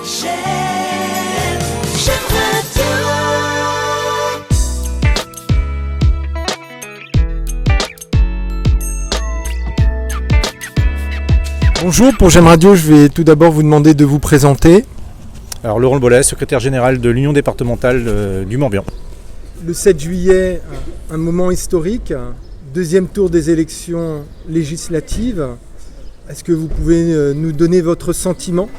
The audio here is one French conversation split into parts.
J'aime Radio. Bonjour, pour J'aime Radio, je vais tout d'abord vous demander de vous présenter. Alors Laurent Bollet, secrétaire général de l'Union départementale du Morbihan. Le 7 juillet, un moment historique, deuxième tour des élections législatives. Est-ce que vous pouvez nous donner votre sentiment ?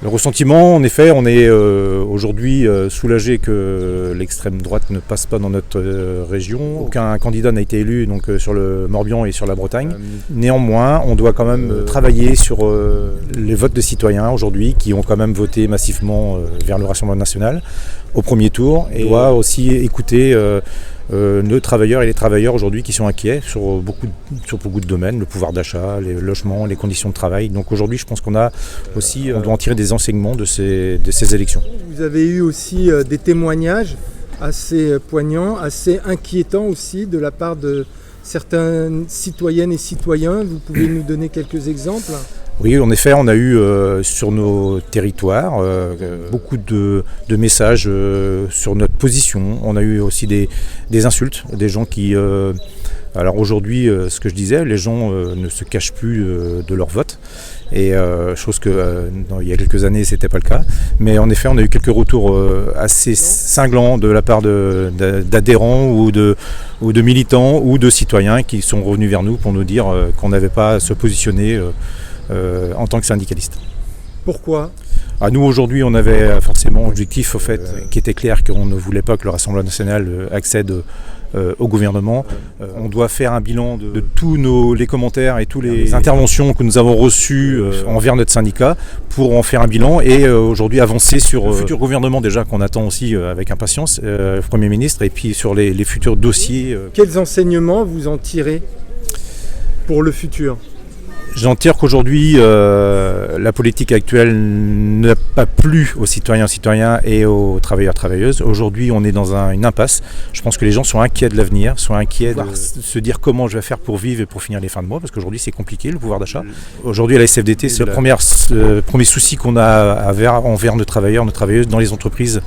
Le ressentiment, en effet, on est aujourd'hui soulagé que l'extrême droite ne passe pas dans notre région. Aucun candidat n'a été élu donc, sur le Morbihan et sur la Bretagne. Néanmoins, on doit quand même travailler sur les votes de citoyens aujourd'hui qui ont quand même voté massivement vers le Rassemblement national au premier tour. Et on doit aussi écouter nos travailleurs et les travailleurs aujourd'hui qui sont inquiets sur beaucoup de domaines, le pouvoir d'achat, les logements, les conditions de travail. Donc aujourd'hui, je pense qu'on doit en tirer des enseignements de ces élections. Vous avez eu aussi des témoignages assez poignants, assez inquiétants aussi de la part de certaines citoyennes et citoyens. Vous pouvez nous donner quelques exemples ? Oui, en effet, on a eu sur nos territoires beaucoup de messages sur notre position. On a eu aussi des insultes, des gens qui... alors aujourd'hui, ce que je disais, les gens ne se cachent plus de leur vote. Et chose que il y a quelques années, c'était pas le cas. Mais en effet, on a eu quelques retours assez cinglants de la part d'adhérents ou de militants ou de citoyens qui sont revenus vers nous pour nous dire qu'on n'avait pas à se positionner en tant que syndicaliste. Pourquoi ? Nous aujourd'hui on avait forcément un objectif au fait, qui était clair, qu'on ne voulait pas que le Rassemblement national accède au gouvernement. On doit faire un bilan de tous les commentaires et toutes les interventions que nous avons reçues envers notre syndicat pour en faire un bilan et aujourd'hui avancer sur le futur gouvernement déjà qu'on attend aussi avec impatience, le Premier ministre, et puis sur les futurs dossiers. Quels enseignements vous en tirez pour le futur ? J'en tire qu'aujourd'hui, la politique actuelle n'a pas plu aux citoyens et aux travailleurs-travailleuses. Aujourd'hui, on est dans une impasse. Je pense que les gens sont inquiets de l'avenir, sont inquiets de se dire comment je vais faire pour vivre et pour finir les fins de mois, parce qu'aujourd'hui, c'est compliqué, le pouvoir d'achat. Aujourd'hui, à la SFDT, c'est le premier souci qu'on a envers nos travailleurs, nos travailleuses dans les entreprises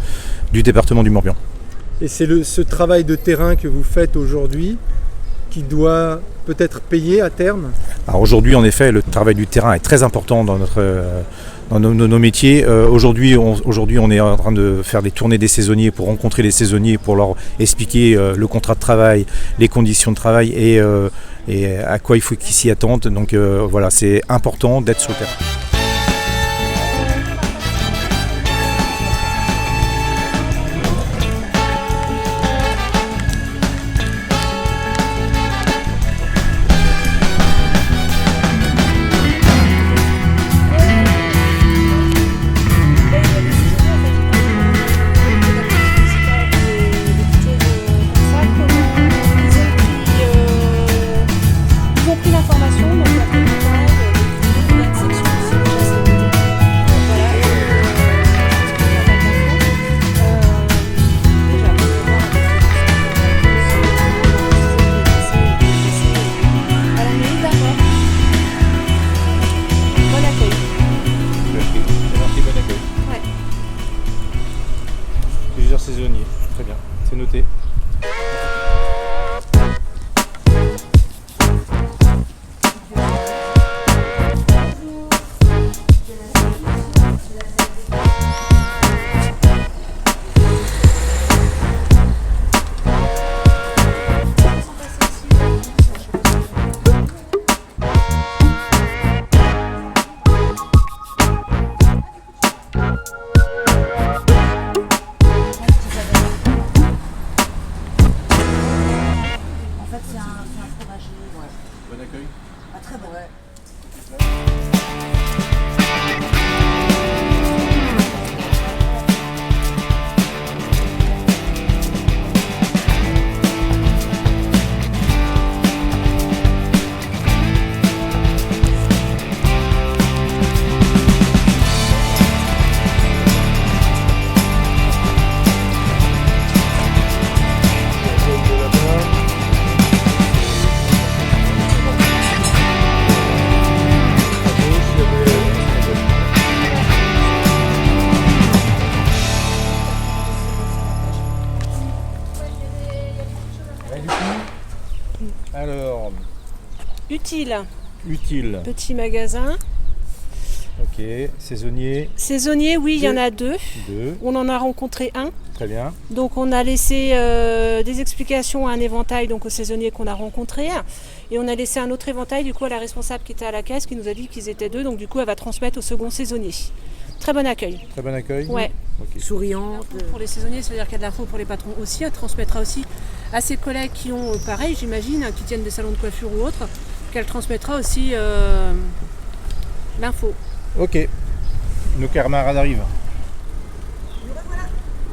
du département du Morbihan. Et c'est ce travail de terrain que vous faites aujourd'hui qui doit peut-être payer à terme ? Alors aujourd'hui, en effet, le travail du terrain est très important dans nos métiers. Aujourd'hui, on est en train de faire des tournées des saisonniers pour rencontrer les saisonniers, pour leur expliquer le contrat de travail, les conditions de travail et à quoi il faut qu'ils s'y attendent. Donc voilà, c'est important d'être sur le terrain. L'information, donc la présidente, il y a une section Utile, Utile. petit magasin. Ok. Saisonnier. Saisonnier, oui, il y en a 2. 2. On en a rencontré un. Très bien. Donc on a laissé des explications à un éventail, donc au saisonnier qu'on a rencontré. Et on a laissé un autre éventail du coup à la responsable qui était à la caisse qui nous a dit qu'ils étaient 2. Donc du coup elle va transmettre au second saisonnier. Très bon accueil. Très bon accueil. Ouais. Ok. Souriante. Pour les saisonniers, ça veut dire qu'il y a de l'info pour les patrons aussi. Elle transmettra aussi à ses collègues qui ont pareil, j'imagine, qui tiennent des salons de coiffure ou autres, qu'elle transmettra aussi l'info. Ok. Nos camarades arrivent.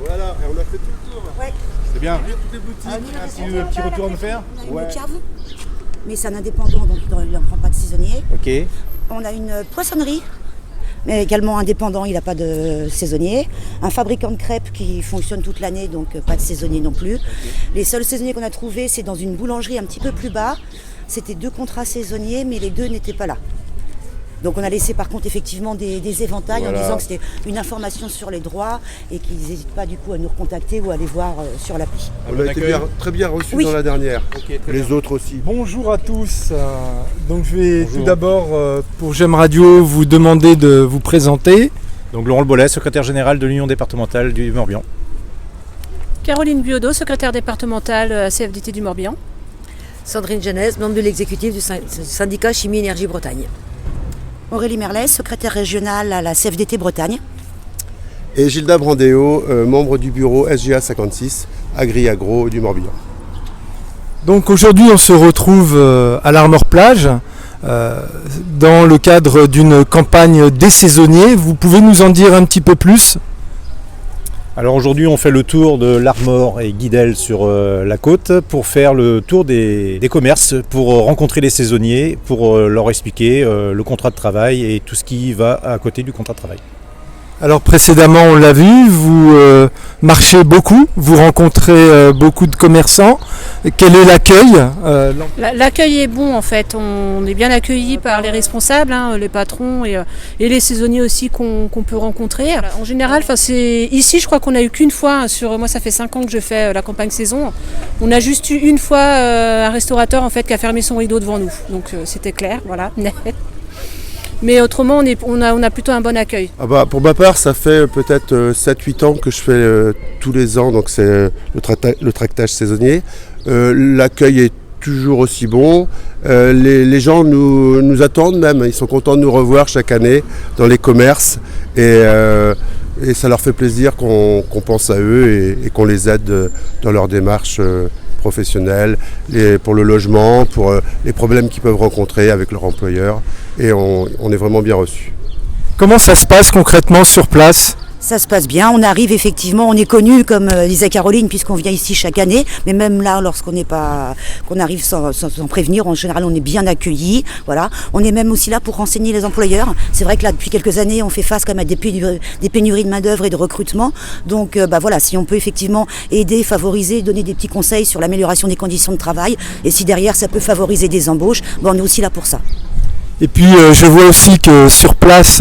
Voilà, et on a fait tout le tour. Ouais. C'est bien. Toutes les boutiques. Un petit retour à me faire. On a une cave, mais c'est un indépendant, donc il ne prend pas de saisonnier. Ok. On a une poissonnerie, mais également indépendant, il n'a pas de saisonnier. Un fabricant de crêpes qui fonctionne toute l'année, donc pas de saisonnier non plus. Okay. Les seuls saisonniers qu'on a trouvés, c'est dans une boulangerie un petit peu plus bas. C'était 2 contrats saisonniers, mais les 2 n'étaient pas là. Donc on a laissé par contre effectivement des éventails en disant que c'était une information sur les droits et qu'ils n'hésitent pas du coup à nous recontacter ou à aller voir sur l'appli. On a été très bien reçus dans la dernière. Okay, les autres aussi. Bonjour à tous. Donc je vais tout d'abord pour J'aime Radio vous demander de vous présenter. Donc Laurent Le Bollet, secrétaire général de l'Union départementale du Morbihan. Caroline Buodo, secrétaire départementale à CFDT du Morbihan. Sandrine Genèse, membre de l'exécutif du syndicat Chimie Énergie Bretagne. Aurélie Merlet, secrétaire régionale à la CFDT Bretagne. Et Gilda Brandéo, membre du bureau SGA 56, Agri-Agro du Morbihan. Donc aujourd'hui on se retrouve à l'Armor Plage dans le cadre d'une campagne des saisonniers. Vous pouvez nous en dire un petit peu plus ? Alors aujourd'hui on fait le tour de l'Armor et Guidel sur la côte pour faire le tour des commerces, pour rencontrer les saisonniers, pour leur expliquer le contrat de travail et tout ce qui va à côté du contrat de travail. Alors précédemment on l'a vu, vous marchez beaucoup, vous rencontrez beaucoup de commerçants. Quel est l'accueil ? L'accueil est bon en fait, on est bien accueillis par les responsables, les patrons et les saisonniers aussi qu'on peut rencontrer. En général, ici je crois qu'on n'a eu qu'une fois, moi ça fait 5 ans que je fais la campagne saison, on a juste eu une fois un restaurateur en fait qui a fermé son rideau devant nous, donc c'était clair, voilà. Mais autrement, on a plutôt un bon accueil. Pour ma part, ça fait peut-être 7-8 ans que je fais tous les ans, donc c'est le tractage saisonnier. L'accueil est toujours aussi bon. Les gens nous attendent même, ils sont contents de nous revoir chaque année dans les commerces. Et ça leur fait plaisir qu'on pense à eux et qu'on les aide dans leur démarche professionnelle, pour le logement, pour les problèmes qu'ils peuvent rencontrer avec leur employeur. Et on est vraiment bien reçus. Comment ça se passe concrètement sur place ? Ça se passe bien, on arrive effectivement, on est connu comme disait Caroline puisqu'on vient ici chaque année, mais même là lorsqu'on arrive sans prévenir, en général on est bien accueillis, voilà. On est même aussi là pour renseigner les employeurs. C'est vrai que là depuis quelques années on fait face quand même à des pénuries de main d'œuvre et de recrutement, donc voilà, si on peut effectivement aider, favoriser, donner des petits conseils sur l'amélioration des conditions de travail, et si derrière ça peut favoriser des embauches, on est aussi là pour ça. Et puis je vois aussi que sur place,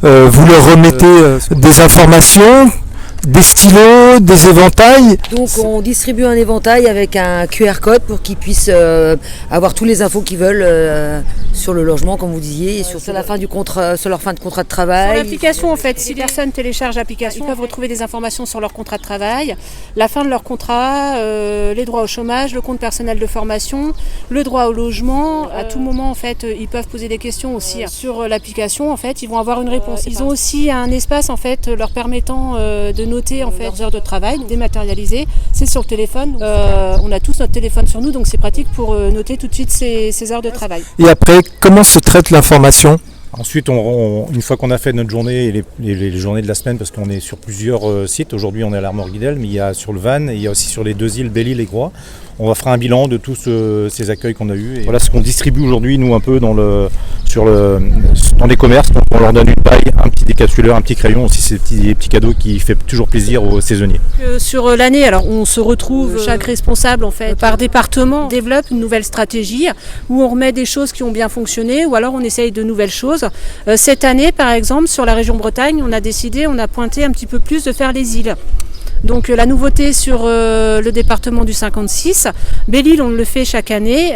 vous leur remettez des informations, des stylos, des éventails. Donc on distribue un éventail avec un QR code pour qu'ils puissent avoir tous les infos qu'ils veulent sur le logement, comme vous disiez, et sur la fin du contrat, sur leur fin de contrat de travail. Sur l'application en fait, si les personnes téléchargent l'application, ils peuvent retrouver des informations sur leur contrat de travail, la fin de leur contrat, les droits au chômage, le compte personnel de formation, le droit au logement. À tout moment en fait, ils peuvent poser des questions aussi sur l'application. En fait, ils vont avoir une réponse. Ils ont aussi un espace en fait leur permettant de noter en fait leurs heures de travail dématérialisées. C'est sur le téléphone. On a tous notre téléphone sur nous, donc c'est pratique pour noter tout de suite ces heures de travail. Et après, comment se traite l'information ? Ensuite, une fois qu'on a fait notre journée et les journées de la semaine, parce qu'on est sur plusieurs sites, aujourd'hui on est à l'Armor Guidel, mais il y a sur le Van et il y a aussi sur les 2 îles, Belle-Île et Groix. On va faire un bilan de tous ces accueils qu'on a eus. Et voilà ce qu'on distribue aujourd'hui, nous, un peu dans les commerces. Donc on leur donne une paille, un petit décapsuleur, un petit crayon, aussi ces petits cadeaux qui fait toujours plaisir aux saisonniers. Sur l'année, alors on se retrouve, chaque responsable en fait, par département, développe une nouvelle stratégie où on remet des choses qui ont bien fonctionné ou alors on essaye de nouvelles choses. Cette année, par exemple, sur la région Bretagne, on a pointé un petit peu plus de faire les îles. Donc la nouveauté sur le département du 56, Belle-Île on le fait chaque année.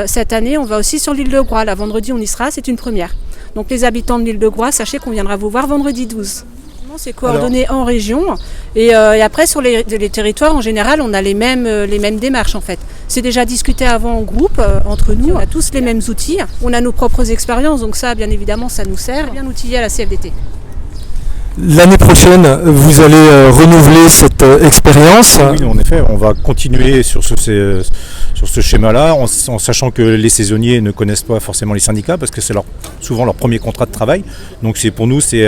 Cette année on va aussi sur l'île de Groix. La vendredi on y sera, c'est une première. Donc les habitants de l'île de Groix, sachez qu'on viendra vous voir vendredi 12. C'est coordonné en région et après sur les territoires en général on a les mêmes démarches en fait. C'est déjà discuté avant en groupe entre nous, on a tous les mêmes outils, on a nos propres expériences donc ça bien évidemment ça nous sert, bien outillé à la CFDT. L'année prochaine, vous allez renouveler cette expérience. Oui, en effet, on va continuer sur ce schéma-là, en sachant que les saisonniers ne connaissent pas forcément les syndicats, parce que c'est souvent leur premier contrat de travail. Donc pour nous, c'est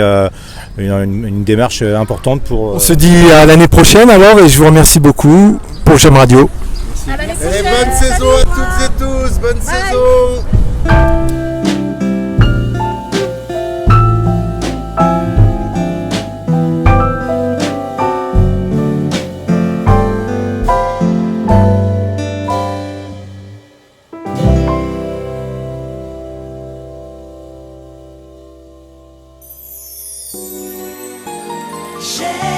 une démarche importante pour... On se dit à l'année prochaine alors, et je vous remercie beaucoup pour J'aime Radio. À l'année Et prochaine. bonne saison à toutes et tous, bonne saison. J'aime